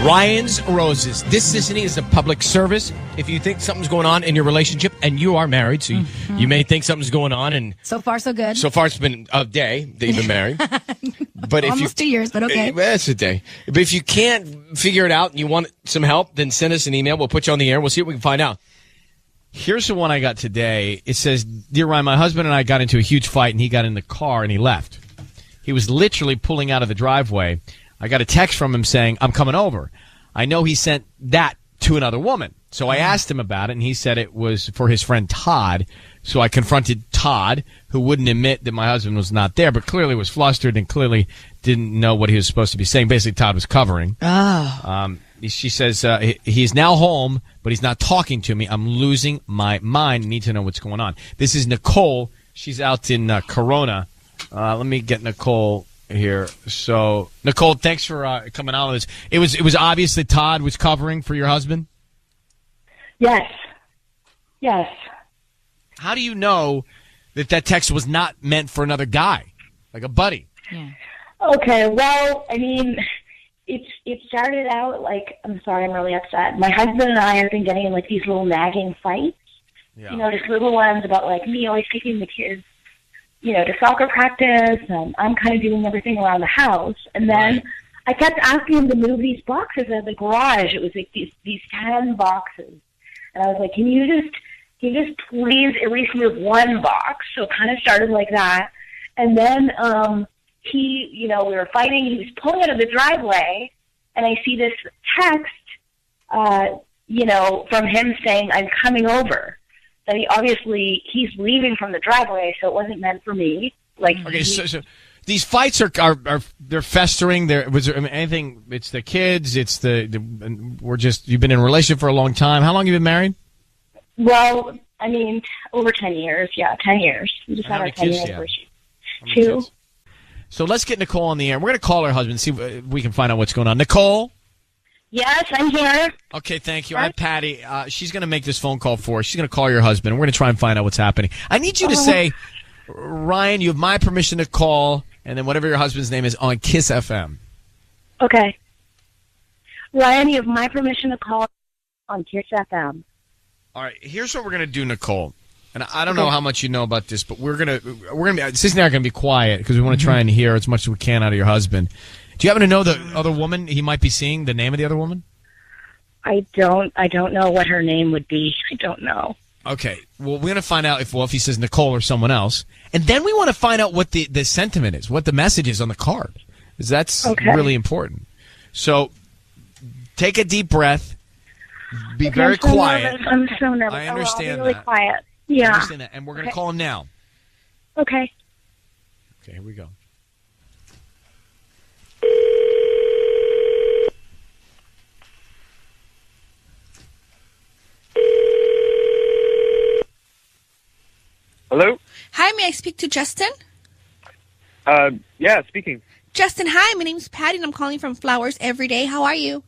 Ryan's Roses. This listening is a public service. If you think something's going on in your relationship, and you are married, so you may think something's going on, and so far so good. So far it's been a day that you've been married, but almost 2 years, but okay. That's a day. But if you can't figure it out and you want some help, then send us an email. We'll put you on the air. We'll see what we can find out. Here's the one I got today. It says, "Dear Ryan, my husband and I got into a huge fight, and he got in the car and he left. He was literally pulling out of the driveway. I got a text from him saying, 'I'm coming over.' I know he sent that to another woman. So I asked him about it, and he said it was for his friend Todd. So I confronted Todd, who wouldn't admit that my husband was not there, but clearly was flustered and clearly didn't know what he was supposed to be saying. Basically, Todd was covering. She says, he's now home, but he's not talking to me. I'm losing my mind. Need to know what's going on." This is Nicole. She's out in Corona. Let me get Nicole here. So, Nicole, thanks for coming on with us. It was obvious that Todd was covering for your husband? Yes. How do you know that text was not meant for another guy, like a buddy? Yeah. Okay, well, I mean, it started out like, I'm sorry, I'm really upset. My husband and I have been getting in like these little nagging fights. Yeah. You know, just little ones about like me always taking the kids, you know, to soccer practice, and I'm kind of doing everything around the house. And then I kept asking him to move these boxes out of the garage. It was like these 10 boxes. And I was like, can you just please at least move one box? So it kind of started like that. And then he, you know, we were fighting. He was pulling out of the driveway, and I see this text, you know, from him saying, "I'm coming over." That he's leaving from the driveway, so it wasn't meant for me. Like, okay, so these fights are they're festering. Was there anything? It's the kids. It's you've been in a relationship for a long time. How long have you been married? Well, I mean, over 10 years. Yeah, 10 years. We just had our 10-year anniversary. 2. So let's get Nicole on the air. We're going to call her husband and see if we can find out what's going on. Nicole? Yes, I'm here. Okay, thank you. I'm Patty. She's going to make this phone call for us. She's going to call your husband. We're going to try and find out what's happening. I need you to say, Ryan, you have my permission to call, and then whatever your husband's name is on Kiss FM. Okay. Ryan, you have my permission to call on Kiss FM. All right, here's what we're going to do, Nicole. And I don't know how much you know about this, but we're gonna be Sissy and I are gonna be quiet because we want to try and hear as much as we can out of your husband. Do you happen to know the other woman he might be seeing? The name of the other woman? I don't know what her name would be. I don't know. Okay. Well, we're gonna find out if he says Nicole or someone else, and then we want to find out what the sentiment is, what the message is on the card, because that's really important. So, take a deep breath. Be very quiet. Nervous. I'm so nervous. I understand I'll be really that. quiet. Yeah. I understand that. And we're going to call him now. Okay. Okay, here we go. Hello? Hi, may I speak to Justin? Yeah, speaking. Justin, hi, my name's Patty, and I'm calling from Flowers Every Day. How are you?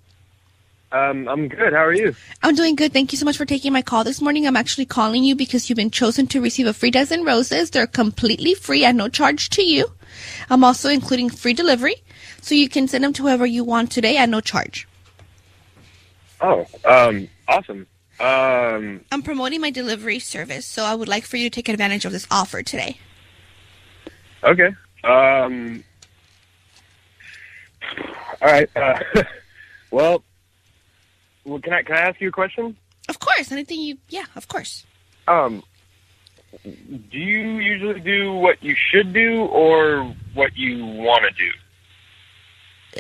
I'm good. How are you? I'm doing good. Thank you so much for taking my call this morning. I'm actually calling you because you've been chosen to receive a free dozen roses. They're completely free at no charge to you. I'm also including free delivery, so you can send them to whoever you want today at no charge. Oh, awesome. I'm promoting my delivery service, so I would like for you to take advantage of this offer today. Okay. All right. Well, can I ask you a question? Of course. Yeah, of course. Do you usually do what you should do or what you want to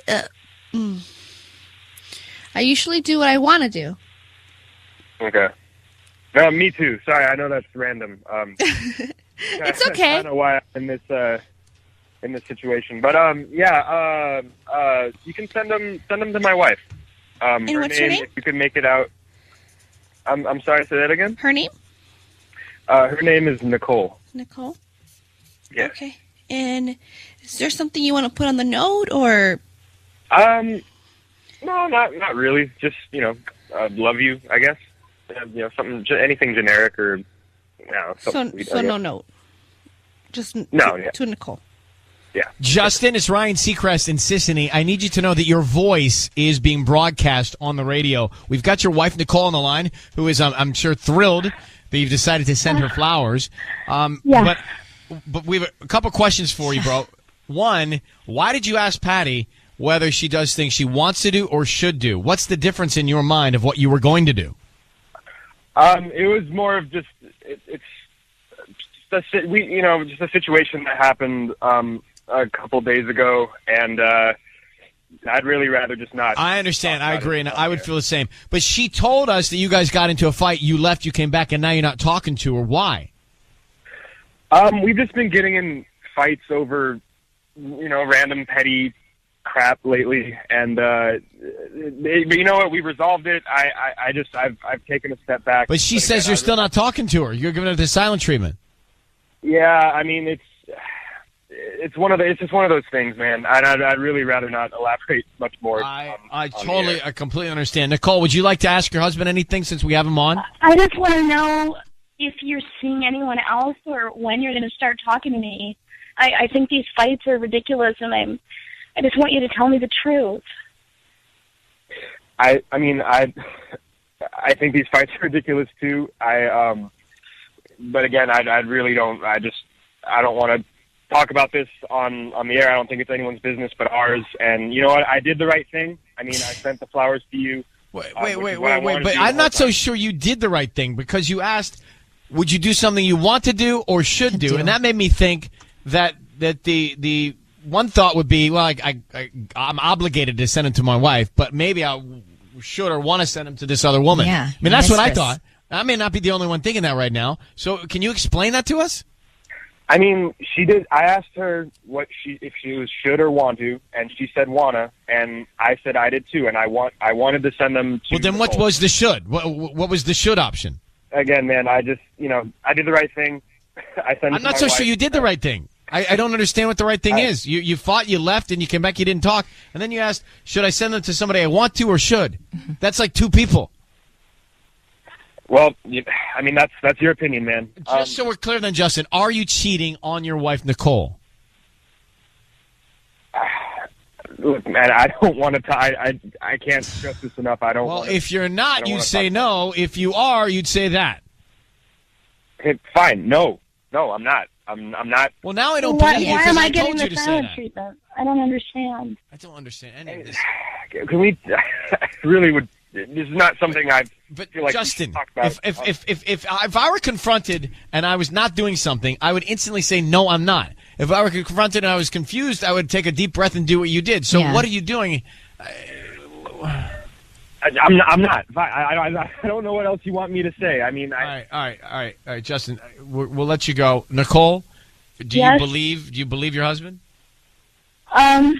do? I usually do what I want to do. Okay. Me too. Sorry, I know that's random. It's okay. I don't know why I'm in this situation, but you can send them to my wife. And what's her name? If you can make it out. I'm sorry. Say that again. Her name? Her name is Nicole. Nicole. Yeah. Okay. And is there something you want to put on the note, or? No, not really. Just love you, I guess. Something, anything generic or. So no note. Just to Nicole. Yeah. Justin, it's Ryan Seacrest in Sisseton. I need you to know that your voice is being broadcast on the radio. We've got your wife, Nicole, on the line, who is, I'm sure, thrilled that you've decided to send her flowers. Yeah. But we have a couple questions for you, bro. One, why did you ask Patty whether she does things she wants to do or should do? What's the difference in your mind of what you were going to do? It was more of just just a situation that happened a couple days ago, and I'd really rather just not. I understand. I agree, and I would feel the same. But she told us that you guys got into a fight, you left, you came back, and now you're not talking to her. Why? We've just been getting in fights over, random petty crap lately, and but you know what? We resolved it. I've taken a step back. But she says you're still not talking to her. You're giving her the silent treatment. Yeah, I mean it's just one of those things, man. I'd really rather not elaborate much more. I completely understand. Nicole, would you like to ask your husband anything since we have him on? I just want to know if you're seeing anyone else or when you're going to start talking to me. I think these fights are ridiculous, and I just want you to tell me the truth. I think these fights are ridiculous too. But again, I really don't. I don't want to talk about this on the air. I don't think it's anyone's business but ours. And you know what? I did the right thing. I mean, I sent the flowers to you. Wait. But I'm not so sure you did the right thing, because you asked, would you do something you want to do or should do? And that made me think that the one thought would be, well, I'm obligated to send him to my wife, but maybe I should or want to send him to this other woman. Yeah, I mean, that's what I thought. I may not be the only one thinking that right now. So can you explain that to us? I mean, she did. I asked her if she was should or want to, and she said wanna, and I said I did too, and I wanted to send them to. Well, then what was the should? What was the should option? Again, man, I just I did the right thing. I'm not so sure you did the right thing. I don't understand what the right thing is. You fought, you left, and you came back, you didn't talk, and then you asked, should I send them to somebody I want to or should? That's like two people. Well, I mean, that's your opinion, man. Just so we're clear then, Justin, are you cheating on your wife, Nicole? Look, man, I don't want to I can't stress this enough. I don't. Well, if you're not, you'd say no. If you are, you'd say that. Okay, fine. No, I'm not. I'm not. Well, now I don't Why believe you am because I I getting told you the to say silent that. treatment? I don't understand. I don't understand any of this. Can we? I really would. This is not something I feel like Justin, we should talk about. if I were confronted and I was not doing something, I would instantly say no, I'm not. If I were confronted and I was confused, I would take a deep breath and do what you did. So what are you doing? I'm not. I don't know what else you want me to say. I mean, all right, Justin, we'll let you go. Nicole, do you believe your husband? I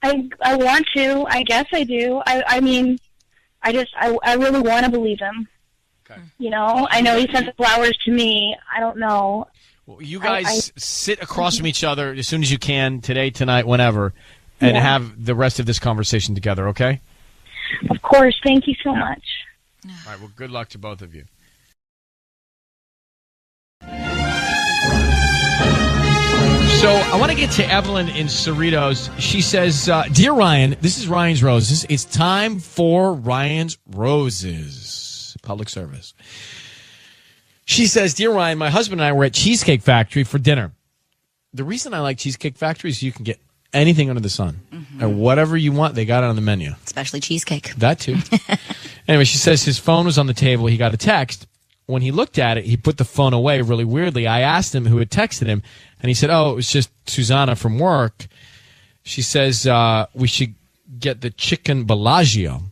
want to. I guess I do. I mean, I really want to believe him. Okay. I know he sent the flowers to me. I don't know. Well, you guys sit across from each other as soon as you can, today, tonight, whenever, and have the rest of this conversation together, okay? Of course. Thank you so much. All right, well, good luck to both of you. So I want to get to Evelyn in Cerritos. She says, Dear Ryan, this is Ryan's Roses. It's time for Ryan's Roses. Public service. She says, Dear Ryan, my husband and I were at Cheesecake Factory for dinner. The reason I like Cheesecake Factory is you can get anything under the sun. Mm-hmm. And whatever you want, they got it on the menu. Especially cheesecake. That too. Anyway, she says his phone was on the table. He got a text. When he looked at it, he put the phone away really weirdly. I asked him who had texted him, and he said, it was just Susanna from work. She says, we should get the chicken Bellagio.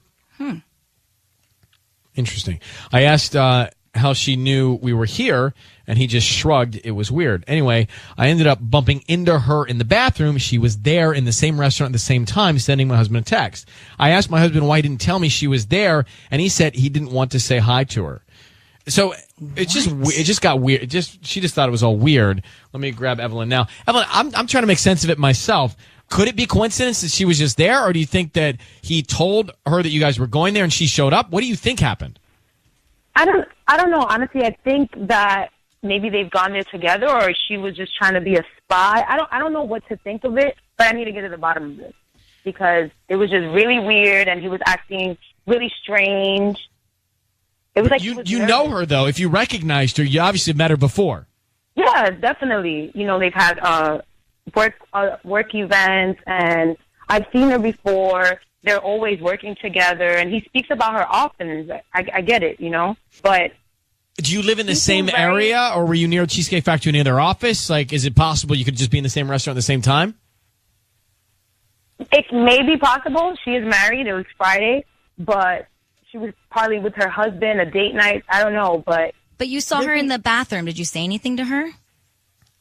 Interesting. I asked how she knew we were here, and he just shrugged. It was weird. Anyway, I ended up bumping into her in the bathroom. She was there in the same restaurant at the same time, sending my husband a text. I asked my husband why he didn't tell me she was there, and he said he didn't want to say hi to her. So it just got weird. She just thought it was all weird. Let me grab Evelyn now. Evelyn, I'm trying to make sense of it myself. Could it be coincidence that she was just there, or do you think that he told her that you guys were going there and she showed up? What do you think happened? I don't know. Honestly, I think that maybe they've gone there together, or she was just trying to be a spy. I don't know what to think of it, but I need to get to the bottom of this because it was just really weird, and he was acting really strange. It was like you know her though. If you recognized her, you obviously met her before. Yeah, definitely. You know, they've had work events, and I've seen her before. They're always working together, and he speaks about her often. I get it, you know, but. Do you live in the same area, or were you near Cheesecake Factory near their office? Like, is it possible you could just be in the same restaurant at the same time? It may be possible. She is married. It was Friday, but she was probably with her husband, a date night. I don't know, but... But you saw her in the bathroom. Did you say anything to her?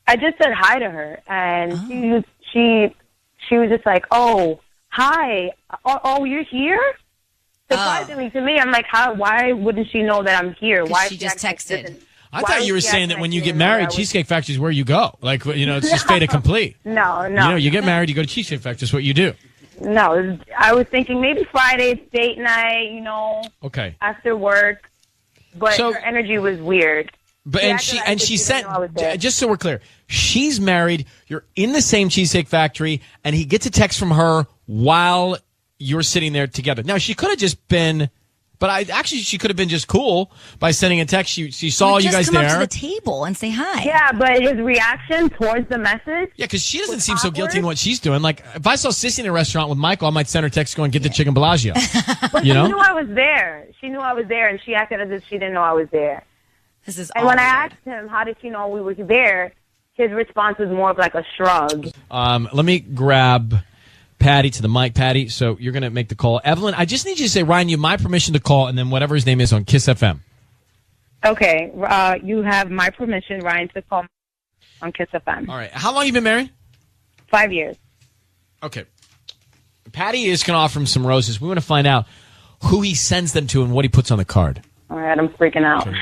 I just said hi to her, and she was just like, oh, hi. Oh, you're here? Surprisingly to me, I'm like, why wouldn't she know that I'm here? Why she just texted? I thought you were saying that when you get married, Cheesecake Factory is where you go. Like, you know, it's just fait accompli. No. You know, you get married, you go to Cheesecake Factory. That's what you do. No, I was thinking maybe Friday, it's date night, you know. Okay. After work. But her energy was weird. But she said, just so we're clear, she's married, you're in the same Cheesecake Factory, and he gets a text from her while you're sitting there together. Now, she could have just been, she could have been just cool by sending a text. She saw you guys there. Just come up to the table and say hi. Yeah, but his reaction towards the message. Yeah, because she doesn't seem so guilty in what she's doing. Like, if I saw Sissy in a restaurant with Michael, I might send her a text going, get the chicken Bellagio. But she knew I was there. She knew I was there, and she acted as if she didn't know I was there. And when I asked him, how did she know we were there, his response was more of like a shrug. Let me grab Patty to the mic. Patty, so you're going to make the call. Evelyn, I just need you to say, Ryan, you have my permission to call, and then whatever his name is on Kiss FM. Okay. You have my permission, Ryan, to call on Kiss FM. All right. How long have you been married? 5 years. Okay. Patty is going to offer him some roses. We want to find out who he sends them to and what he puts on the card. All right. I'm freaking out. Okay.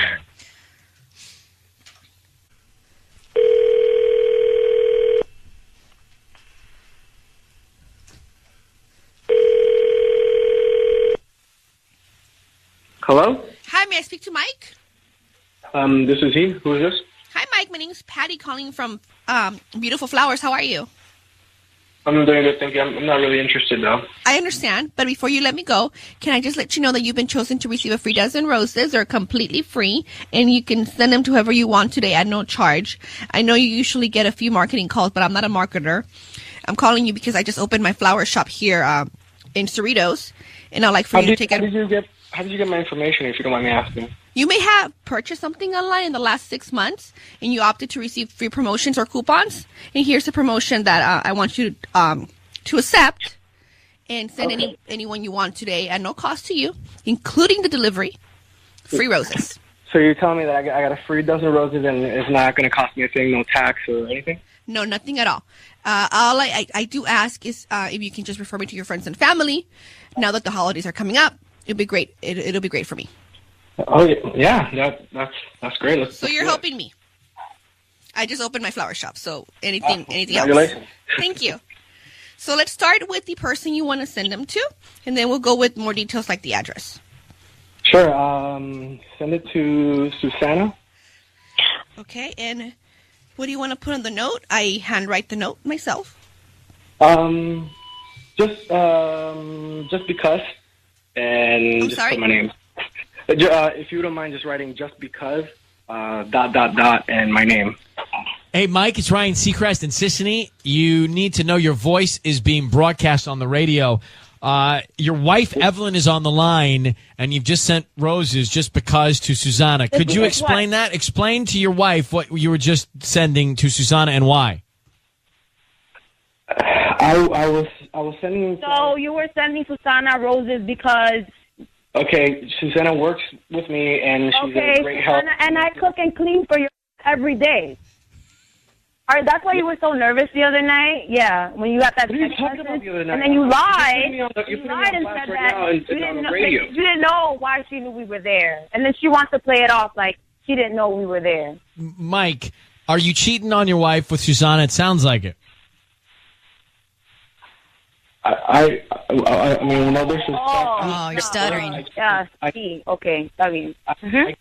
Hello? Hi, may I speak to Mike? This is he. Who is this? Hi, Mike. My name is Patty calling from Beautiful Flowers. How are you? I'm doing good, thank you. I'm not really interested, though. I understand, but before you let me go, can I just let you know that you've been chosen to receive a free dozen roses. They're completely free, and you can send them to whoever you want today at no charge. I know you usually get a few marketing calls, but I'm not a marketer. I'm calling you because I just opened my flower shop here in Cerritos, and I'd like for you to take it. How did you get my information, if you don't mind me asking? You may have purchased something online in the last 6 months, and you opted to receive free promotions or coupons. And here's the promotion that I want you to accept and send anyone you want today at no cost to you, including the delivery. Free roses. So you're telling me that I got a free dozen roses and it's not going to cost me a thing, no tax or anything? No, nothing at all. All I do ask is if you can just refer me to your friends and family. Now that the holidays are coming up, it'll be great. It'll be great for me. Oh yeah, that's great. So you're helping me. I just opened my flower shop. So anything else? Thank you. So let's start with the person you want to send them to, and then we'll go with more details like the address. Sure. Send it to Susanna. Okay, and what do you want to put on the note? I handwrite the note myself. Just because, and I'm just sorry? put my name. If you don't mind just writing just because, ... and my name. Hey, Mike, it's Ryan Seacrest and Sissany. You need to know your voice is being broadcast on the radio. Your wife, Evelyn, is on the line, and you've just sent roses just because to Susanna. Could you explain that? Explain to your wife what you were just sending to Susanna and why. I was sending... So you were sending Susanna roses because... Okay, Susanna works with me, and she's a great help. And I cook and clean for you every day. All right, that's why you were so nervous the other night? Yeah, when you got that text message. And then you lied. You lied and said that you didn't know why she knew we were there. And then she wants to play it off like she didn't know we were there. Mike, are you cheating on your wife with Susanna? It sounds like it. I mean, no disrespect. Oh, you're stuttering. Yeah, okay, está bien.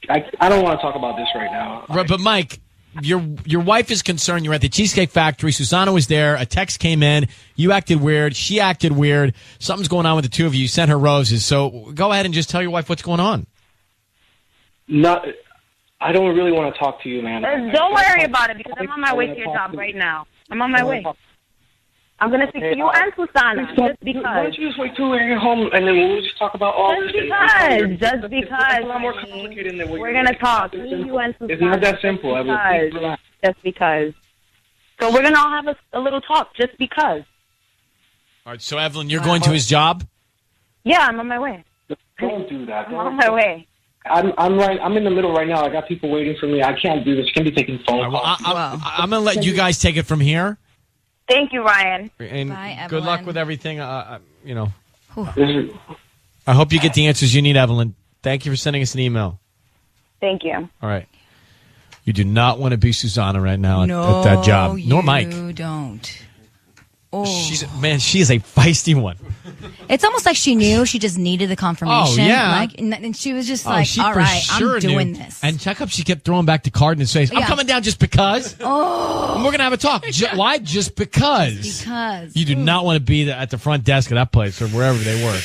I don't want to talk about this right now. But Mike, your wife is concerned. You're at the Cheesecake Factory. Susanna was there. A text came in. You acted weird. She acted weird. Something's going on with the two of you. You sent her roses. So go ahead and just tell your wife what's going on. Not. I don't really want to talk to you, man. Don't worry about it because I'm on my way to your job right now. I'm on my way. I'm going to speak to you and Susanna just because. Why don't you just wait till we get home and then we'll just talk about all just this? Just because. It's a lot more complicated than what we're going to talk. You and Susanna. It's not that simple. Just because. So we're going to all have a little talk just because. All right. So Evelyn, you're going to his job? Yeah, I'm on my way. Don't do that. I'm on my way. I'm in the middle right now. I got people waiting for me. I can't do this. Can't be taking phone calls. I'm going to let you guys take it from here. Thank you, Ryan. And Bye, good luck Evelyn. with everything. I hope you get the answers you need, Evelyn. Thank you for sending us an email. Thank you. All right. You do not want to be Susanna right now at that job. Nor Mike. You don't. Oh. She is a feisty one. It's almost like she knew. She just needed the confirmation. Oh, yeah. Like, and she was just like, she all for right, sure I'm doing knew. this. And check up, she kept throwing back the card in his face. I'm Yeah. coming down just because. Oh. And we're going to have a talk. Why? Just because. Because. You do not want to be at the front desk of that place or wherever they work.